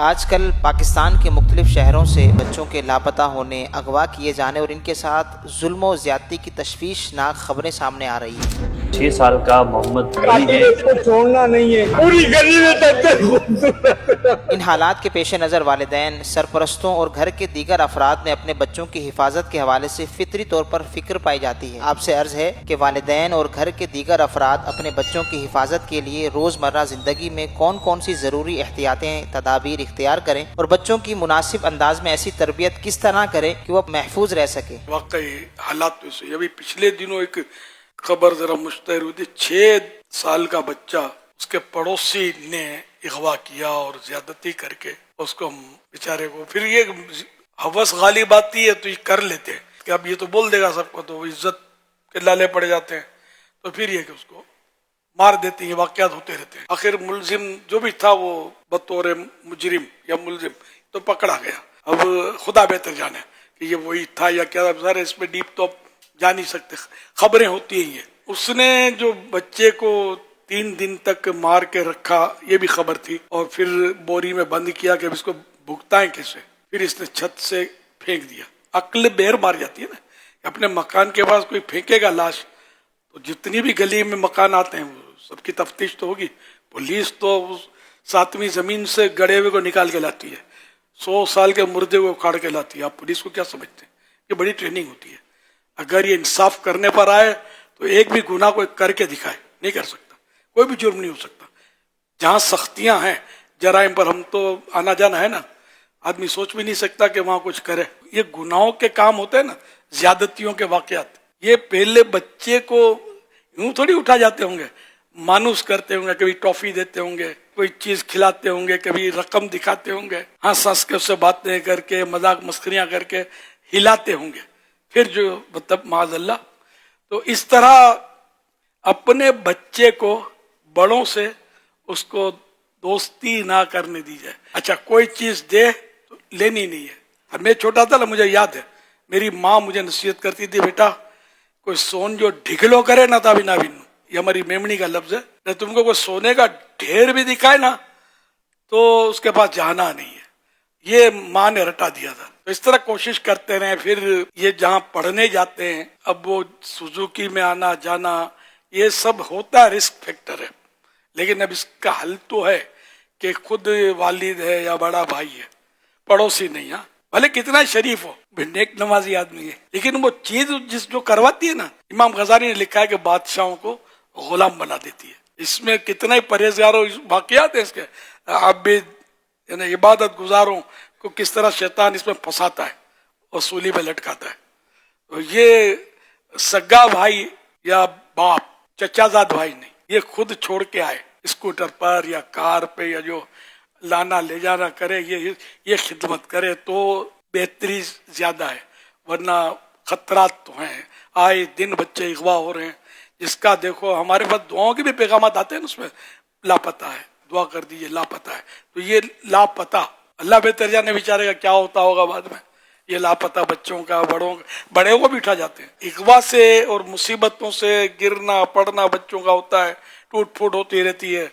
آج کل پاکستان کے مختلف شہروں سے بچوں کے لاپتہ ہونے، اغوا کیے جانے اور ان کے ساتھ ظلم و زیادتی کی تشویشناک خبریں سامنے آ رہی ہیں۔ 6 سال کا محمد علی ہے، اس کو چھوڑنا نہیں ہے، پوری گلی میں تک۔ ان حالات کے پیش نظر والدین، سرپرستوں اور گھر کے دیگر افراد میں اپنے بچوں کی حفاظت کے حوالے سے فطری طور پر فکر پائی جاتی ہے۔ آپ سے عرض ہے کہ والدین اور گھر کے دیگر افراد اپنے بچوں کی حفاظت کے لیے روزمرہ زندگی میں کون کون سی ضروری احتیاطیں، تدابیر اختیار کریں اور بچوں کی مناسب انداز میں ایسی تربیت کس طرح کریں کہ وہ محفوظ رہ سکے۔ واقعی حالات میں سے ابھی پچھلے دنوں ایک خبر ذرا مشتہر ہوئی تھی، 6 سال کا بچہ اس کے پڑوسی نے اغوا کیا اور زیادتی کر کے اس کو بیچارے کو، پھر یہ ہوس غالب آتی ہے تو یہ کر لیتے ہیں کہ اب یہ تو بول دے گا سب کو، تو عزت کے لالے پڑ جاتے ہیں، تو پھر یہ کہ اس کو مار دیتے ہیں۔ واقعات ہوتے رہتے ہیں۔ آخر ملزم جو بھی تھا وہ بطور مجرم یا ملزم تو پکڑا گیا۔ اب خدا بہتر جانے کہ یہ وہی تھا یا کیا، سارے اس میں ڈیپ تو جا نہیں سکتے، خبریں ہوتی ہیں۔ اس نے جو بچے کو 3 دن تک مار کے رکھا، یہ بھی خبر تھی، اور پھر بوری میں بند کیا کہ اب اس کو بھگتائیں کیسے، پھر اس نے چھت سے پھینک دیا۔ عقل بہر مار جاتی ہے نا، اپنے مکان کے پاس کوئی پھینکے گا لاش تو جتنی بھی گلی میں مکان آتے ہیں وہ سب کی تفتیش تو ہوگی، پولیس تو 7ویں زمین سے گڑے ہوئے کو نکال کے لاتی ہے، 100 سال کے مردے کو اکھاڑ کے لاتی ہے۔ آپ پولیس کو کیا سمجھتے ہیں؟ یہ بڑی ٹریننگ ہوتی ہے۔ اگر یہ انصاف کرنے پر آئے تو ایک بھی گناہ کوئی کر کے دکھائے، نہیں کر سکتا، کوئی بھی جرم نہیں ہو سکتا۔ جہاں سختیاں ہیں جرائم پر، ہم تو آنا جانا ہے نا، آدمی سوچ بھی نہیں سکتا کہ وہاں کچھ کرے۔ یہ گناہوں کے کام ہوتے ہیں نا، زیادتیوں کے واقعات، یہ پہلے بچے کو یوں تھوڑی اٹھا جاتے ہوں گے، مانوس کرتے ہوں گے، کبھی ٹافی دیتے ہوں گے، کوئی چیز کھلاتے ہوں گے، کبھی رقم دکھاتے ہوں گے، ہنس ہنس کے اس سے باتیں کر کے، مذاق مسخریاں کر کے ہلاتے ہوں گے، پھر جو مطلب معاذ اللہ۔ تو اس طرح اپنے بچے کو بڑوں سے اس کو دوستی نہ کرنے دی جائے۔ اچھا کوئی چیز دے تو لینی نہیں ہے۔ اب میں چھوٹا تھا نا، مجھے یاد ہے میری ماں مجھے نصیحت کرتی تھی، بیٹا کوئی سون جو ڈھگلو کرے نہ تھا بنا بینو، یہ ہماری میمنی کا لفظ ہے، نہ تم کو کوئی سونے کا ڈھیر بھی دکھائے نا تو اس کے پاس جانا نہیں ہے۔ یہ ماں نے رٹا دیا تھا۔ تو اس طرح کوشش کرتے رہے۔ پھر یہ جہاں پڑھنے جاتے ہیں، اب وہ سوزوکی میں آنا جانا یہ سب ہوتا ہے، رسک فیکٹر ہے، لیکن اب اس کا حل تو ہے کہ خود والد ہے یا بڑا بھائی ہے، پڑوسی نہیں، ہاں بھلے کتنا شریف ہو، نیک نمازی آدمی ہے، لیکن وہ چیز جو کرواتی ہے نا، امام غزالی نے لکھا ہے کہ بادشاہوں کو غلام بنا دیتی ہے۔ اس میں کتنا ہی پرہیزگاروں واقعات ہیں اس کے، عابد یعنی عبادت گزاروں کو کس طرح شیطان اس میں پھنساتا ہے اور سولی میں لٹکاتا ہے۔ تو یہ سگا بھائی یا باپ، چچا زاد بھائی نہیں، یہ خود چھوڑ کے آئے اسکوٹر پر یا کار پہ، یا جو لانا لے جانا کرے، یہ خدمت کرے تو بہتری زیادہ ہے، ورنہ خطرات تو ہیں۔ آئے دن بچے اغوا ہو رہے ہیں، جس کا دیکھو ہمارے پاس دعاؤں کے بھی پیغامات آتے ہیں نا، اس میں لاپتہ ہے، دعا کر دیجیے، لاپتہ ہے۔ تو یہ لاپتہ اللہ بہتر جانے بیچارے کا کیا ہوتا ہوگا بعد میں، یہ لاپتہ بچوں کا، بڑے کو بھی اٹھا جاتے ہیں۔ اغوا سے اور مصیبتوں سے، گرنا پڑنا بچوں کا ہوتا ہے، ٹوٹ پھوٹ ہوتی رہتی ہے۔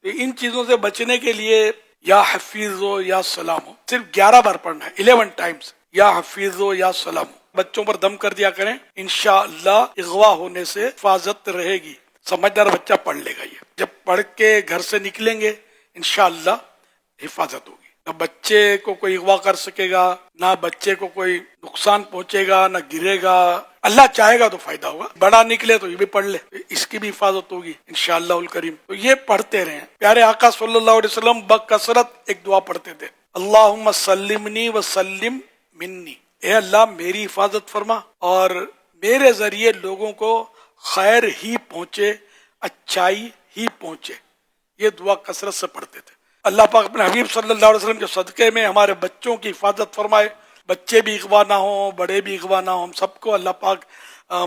ان چیزوں سے بچنے کے لیے یا حفیظ ہو یا سلام ہو، صرف 11 بار پڑھنا ہے، 11 ٹائمز، یا حفیظ ہو یا سلام ہو۔ بچوں پر دم کر دیا کریں، انشاءاللہ اغوا ہونے سے حفاظت رہے گی۔ سمجھدار بچہ پڑھ لے گا، یہ جب پڑھ کے گھر سے نکلیں گے انشاءاللہ حفاظت ہوگی۔ نہ بچے کو کوئی اغوا کر سکے گا، نہ بچے کو کوئی نقصان پہنچے گا، نہ گرے گا۔ اللہ چاہے گا تو فائدہ ہوگا، بڑا نکلے تو یہ بھی پڑھ لے، اس کی بھی حفاظت ہوگی انشاءاللہ الکریم۔ تو یہ پڑھتے رہیں۔ پیارے آقا صلی اللہ علیہ وسلم بکثرت ایک دعا پڑھتے تھے، اللہم سلمنی وسلم منی، اے اللہ میری حفاظت فرما اور میرے ذریعے لوگوں کو خیر ہی پہنچے، اچھائی ہی پہنچے۔ یہ دعا کثرت سے پڑھتے تھے۔ اللہ پاک اپنے حبیب صلی اللہ علیہ وسلم کے صدقے میں ہمارے بچوں کی حفاظت فرمائے، بچے بھی اغوا نہ ہوں، بڑے بھی اغوا نہ ہوں، ہم سب کو اللہ پاک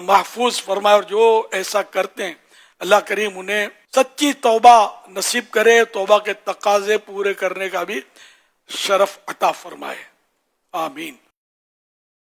محفوظ فرمائے، اور جو ایسا کرتے ہیں اللہ کریم انہیں سچی توبہ نصیب کرے، توبہ کے تقاضے پورے کرنے کا بھی شرف عطا فرمائے، آمین۔